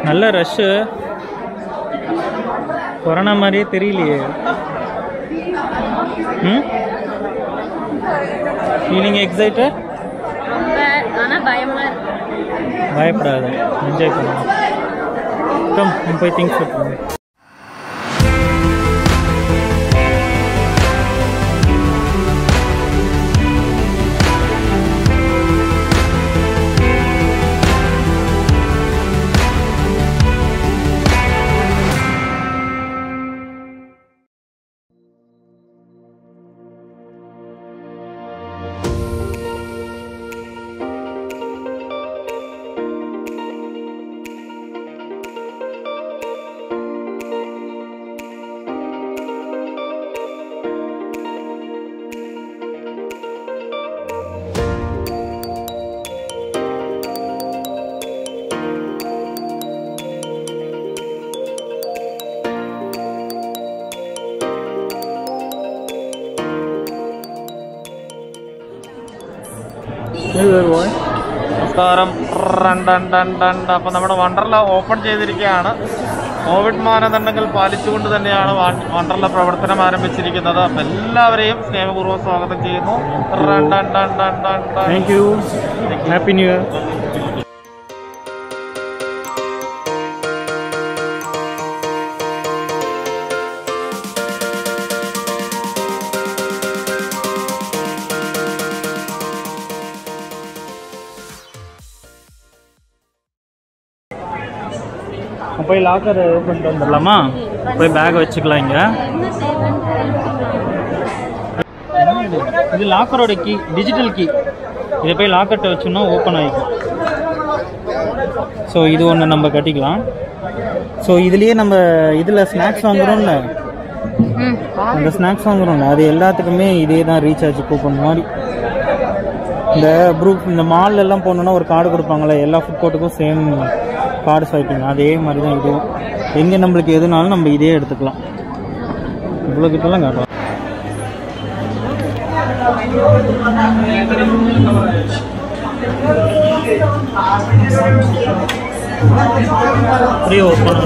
நல்ல rush. Corona மாதிரியே தெரியலையே. Feeling excited? ஆனா பயமா இருக்கு. பயப்படாத, என்ஜாய் பண்ணலாம். கம் போய் திங்ஸ் எடுத்துக்கோங்க. അപ്പോൾ നമ്മുടെ വണ്ടർല ഓപ്പൺ ചെയ്തിരിക്കുകയാണ്. കോവിഡ് മാനദണ്ഡങ്ങൾ പാലിച്ചുകൊണ്ട് തന്നെയാണ് വണ്ടർല പ്രവർത്തനം ആരംഭിച്ചിരിക്കുന്നത്. അപ്പോൾ എല്ലാവരെയും സ്നേഹപൂർവ്വം സ്വാഗതം ചെയ്യുന്നു. Thank you. Happy new year. போய் லாக்கர் பண்ணிட்டு வந்துடலாமா? போய் பேக் வச்சுக்கலாம். இங்கே இது லாக்கரோட கீ, டிஜிட்டல் கீ. இதை போய் லாக்கர்ட்ட வச்சோம்னா ஓப்பன் ஆகிக்கும். ஸோ இது ஒன்று நம்ம கட்டிக்கலாம். ஸோ இதுலேயே நம்ம இதில் ஸ்நாக்ஸ் வாங்குகிறோம்ல, அந்த ஸ்நாக்ஸ் வாங்குகிறோம்ல, அது எல்லாத்துக்குமே இதே தான் ரீசார்ஜ் கூப்பன் மாதிரி. இந்த ப்ரூஃப் இந்த மால்லெல்லாம் போனோன்னா ஒரு கார்டு கொடுப்பாங்களே, எல்லா ஃபுட் கோர்ட்டுக்கும் சேம் கார்டு ஸ்வைப்பிங். அதே மாதிரி தான் இதுவும். எங்கே நம்மளுக்கு எதுனாலும் நம்ம இதே எடுத்துக்கலாம். இவ்வளோ கிட்டலாம் காட்டலாம். அப்படியே ஓப்பன்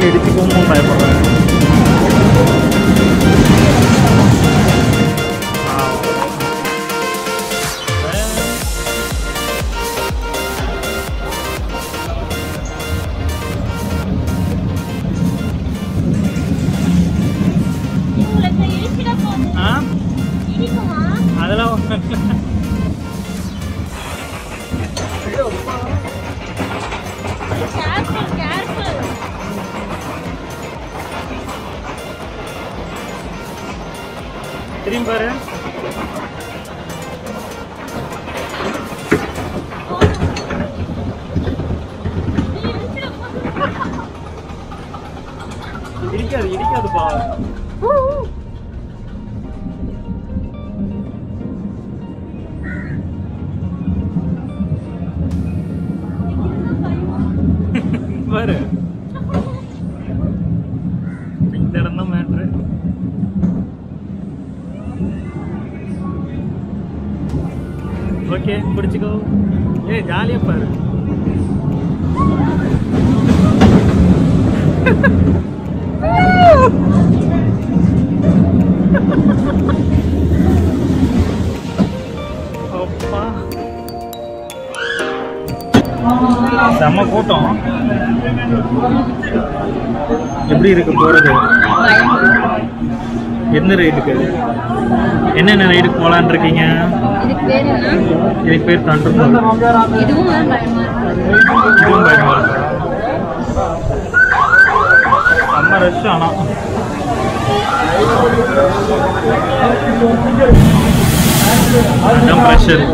இடிச்சுக்கவும் பயப்படுறாங்க. அதெல்லாம் திரும்பி பாரு. இடிக்காதுப்பா. பாரு, இந்த இடம் தான் மேட்ரு. ஓகே, பிடிச்சிக்கோ. ஜாலியா பாரு. செம்ம கூட்டம். எப்படி இருக்கு போறது? எந்த ரைடுக்கு? என்னென்ன ரைடுக்கு போலான் இருக்கீங்க? இதுக்கு பேர் தண்டர். இதுவும் பயமா இருக்கு. செம்ம ரஷ். ஆனா அதான் ப்ரெஷர்.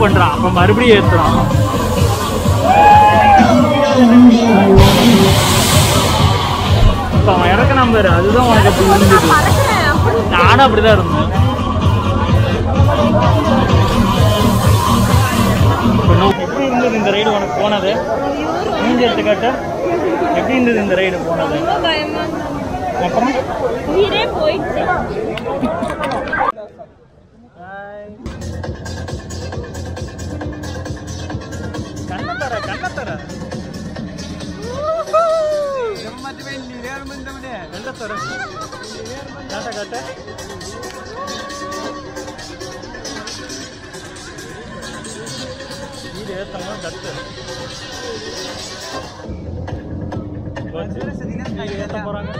பண்றான், அப்ப மறுபடியும் ஏத்துறான். அவன் இறக்க நம்பர், அதுதான் உனக்கு அப்படி இருந்தது. நானும் அப்படிதான் இருந்தேன். எப்படி இருந்தது இந்த ரைடு உனக்கு போனது? மூஞ்சி எடுத்துக்காட்ட எப்படி இருந்தது இந்த ரைடு போனது? அப்புறம் உயிரே போயிடுச்சு. கண்ணத்தர கண்ணத்தர வெள்ளத்தர காட்ட காட்ட வீடு ஏத்தமா கத்து ஏத்த போறாங்க.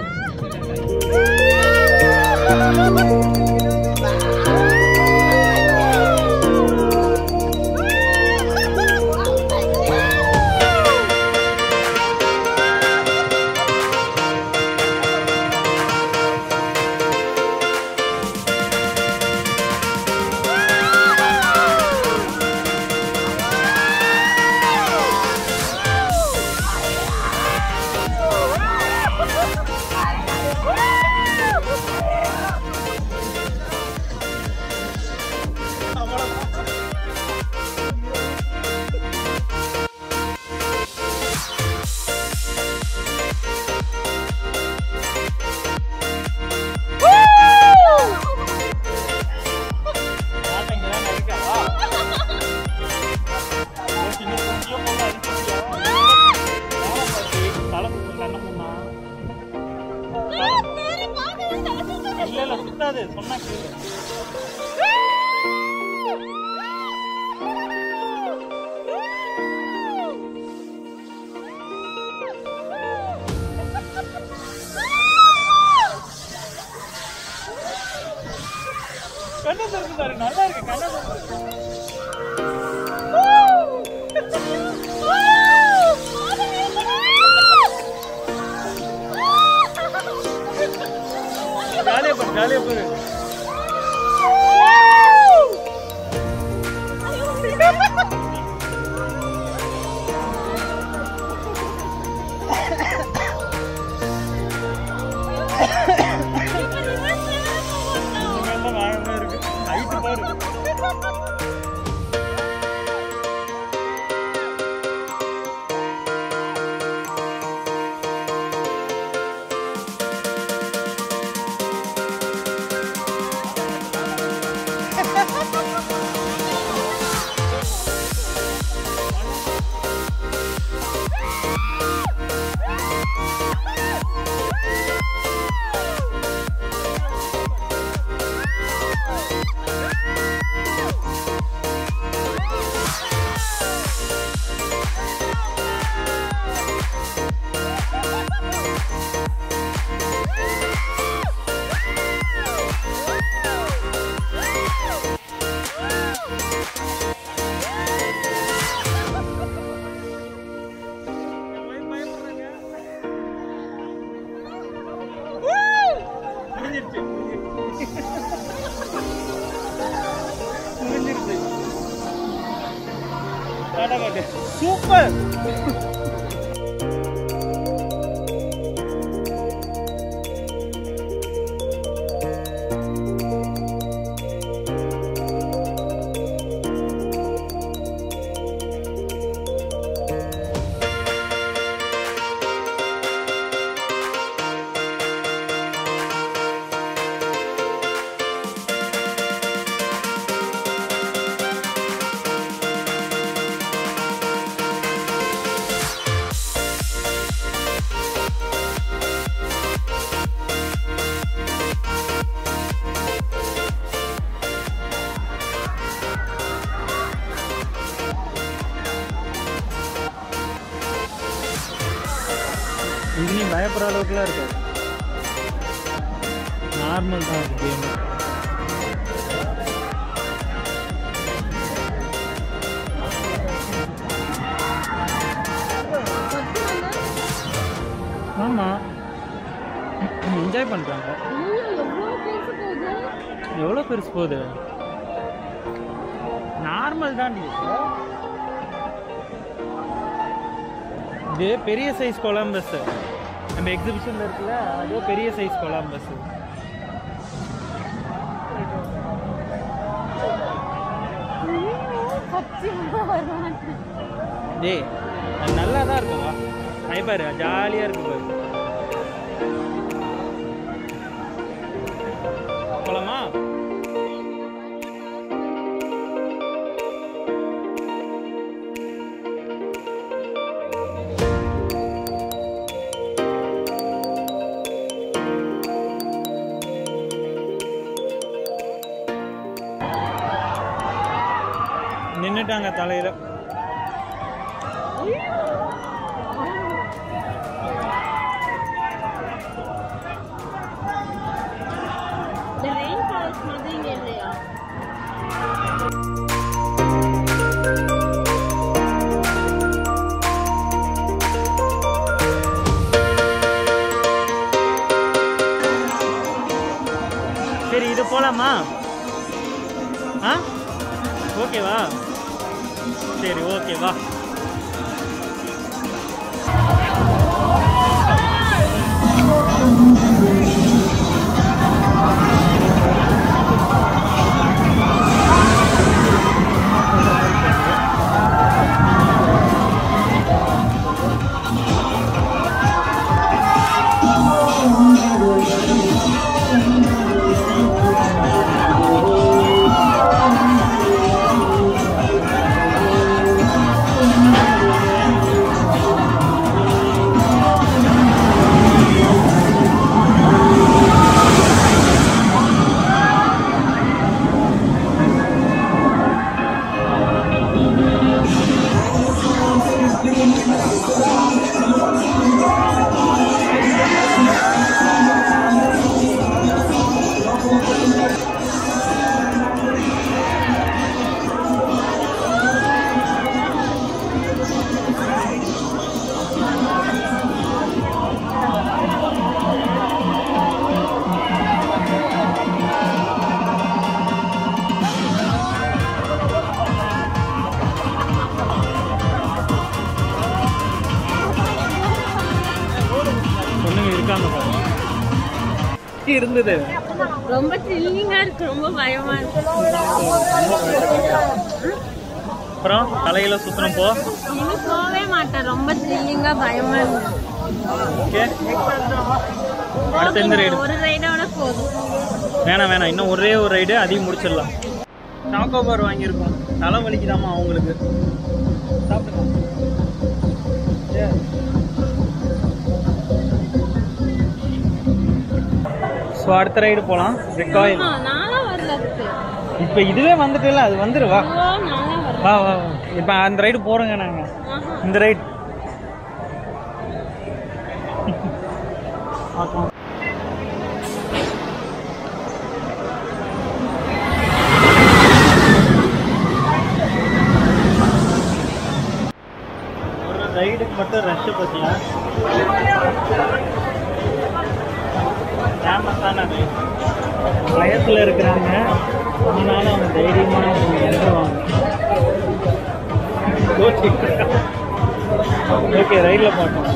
நல்லா இருக்கு கண்ணா. ஜாலியா போரு ஜாலியா போரு. சூப்பர். இங்கேயும் பயப்படுற அளவுக்குலாம் இருக்காது, நார்மல் தான் இருக்கு கேம். ஆமாம், என்ஜாய் பண்ணுறாங்க. எவ்வளோ பெருசு போகுது? நார்மல் தாண்டி. இது பெரிய சைஸ் கொலம்பஸ். நம்ம எக்ஸிபிஷன்ல இருக்குல்ல, அது பெரிய சைஸ் கொலம்பஸ். டேய் அது நல்லா தான் இருக்கும்வா. ஐ பாரு ஜாலியாக இருக்கு பாரு. போலாமா? நின்றுட்டாங்க தலையில். சரி இது போலாமா? ஆ ஓகேவா? சரி ஓகேவா. இருந்தது ரொம்ப த்ரில்லிங்கா இருக்கு, ரொம்ப பயமா இருக்கு. அப்புறம் தலையில சுத்தணும் போ. இன்னும் போவே மாட்டேன், ரொம்ப த்ரில்லிங்கா பயமா இருக்கு. ஓகே அடுத்த எந்த ரைடு? ஒரு ரைடோட போதும். வேணாம் வேணாம், இன்னும் ஒரே ஒரு ரைடு அதையும் முடிச்சிடலாம். சாக்கோபார் வாங்கியிருக்கோம், தலை வலிக்குதாமா அவங்களுக்கு. சாப்பிடுங்க. ஸோ அடுத்த ரைடு போகலாம். ரெக்காயில். இப்போ இதுவே வந்துட்டுல, அது வந்துருவா. வா வா இப்போ அந்த ரைடு போகிறோங்க நாங்கள். இந்த ரைடு ஒரு ரைடுக்கு மட்டும் ரஷ்ஷை பற்றியா ஃபேமஸான ரைடு. பயத்தில் இருக்கிறாங்க, அதனால அவங்க தைரியமாக எழுதுவாங்க. ஓகே ரைடில் பார்த்தோம்.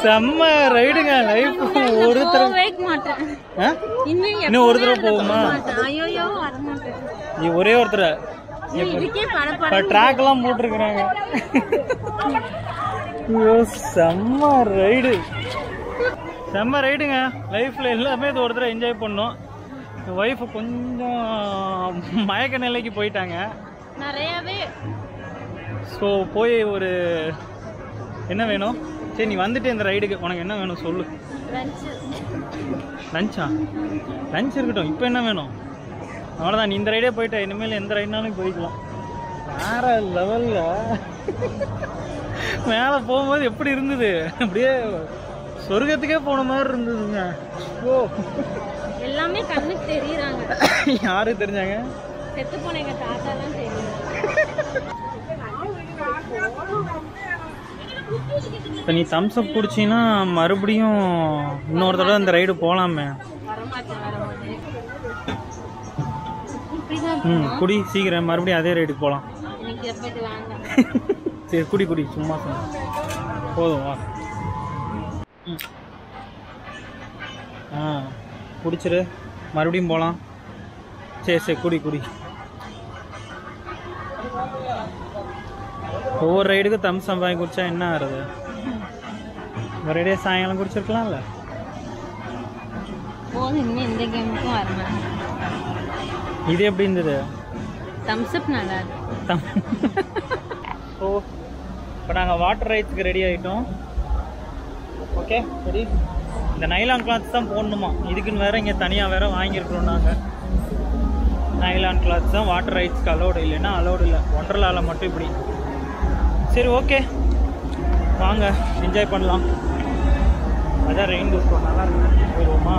செம்ம ரைடுங்க லைஃப். ஒருத்தர் இன்னும் ஒரு தடவை போகுமா? நீ ஒரே ஒருத்தர் ட்ராக் எல்லாம் போட்டிருக்கிறாங்க. செம்ம ரைடு, செம்ம ரைடுங்க. லைஃப்ல எல்லாமே இது ஒரு தடவை என்ஜாய் பண்ணோம். ஒய்ஃப் கொஞ்சம் மயக்க நிலைக்கு போயிட்டாங்க நிறையவே. ஸோ போய் ஒரு என்ன வேணும்? சரி நீ வந்துட்டு இந்த ரைடுக்கு உனக்கு என்ன வேணும் சொல்லு. லஞ்சா? லஞ்ச் இருக்கட்டும். இப்போ என்ன வேணும்? அவ்வளோதான், நீ இந்த ரைடே போயிட்ட. இனிமேல் எந்த ரைடுனாலும் போய்க்கலாம். வேற லெவலில் மேலே போகும்போது எப்படி இருந்தது? அப்படியே சொர்க்கத்துக்கே போன மாதிரி இருந்ததுங்க. ஓ எல்லாமே கண்ணுக்கு தெரியுறாங்க. யாரு தெரிஞ்சாங்க? செத்து போன எங்க தாத்தா தான் தெரியும். இப்போ நீ தம்ஸ் அப் குடிச்சின்னா மறுபடியும் இன்னொரு தடவை இந்த ரைடு போகலாமே. குடி சீக்கிரம், மறுபடியும் அதே ரைடுக்கு போகலாம். சரி குடி குடி, சும்மா சொன்ன போதும் வா. குடிச்சிரு, மறுபடியும் போகலாம். சரி சரி குடி குடி. ஒவ்வொரு ரைடுக்கும் தம்ஸ் அப் வாங்கி குடிச்சா என்ன ஆகுறது? ஒரு ரைடே சாயங்காலம் குடிச்சிருக்கலாம்ல. இந்த கேமுக்கும் வரணும். இது எப்படி இருந்தது? தம்ஸ் அப் நல்லா இருக்கு. ஸோ இப்போ நாங்கள் வாட்டர் ரைட்ஸுக்கு ரெடி ஆகிட்டோம். ஓகே சரி. இந்த நைலான் கிளாத்ஸ் தான் போடணுமா? இதுக்குன்னு வேறு இங்கே தனியாக வேறு வாங்கியிருக்கிறோம் நாங்கள். நைலான் கிளாத்ஸ் தான் வாட்டர் ரைட்ஸ்க்கு அலோடு, இல்லைன்னா அலோடு இல்லை. ஒண்டர்லாவில் மட்டும் இப்படி. சரி ஓகே வாங்க என்ஜாய் பண்ணலாம். அதான் ரெயின் டூஸ் நல்லா இருக்கு. போயிடுவோமா?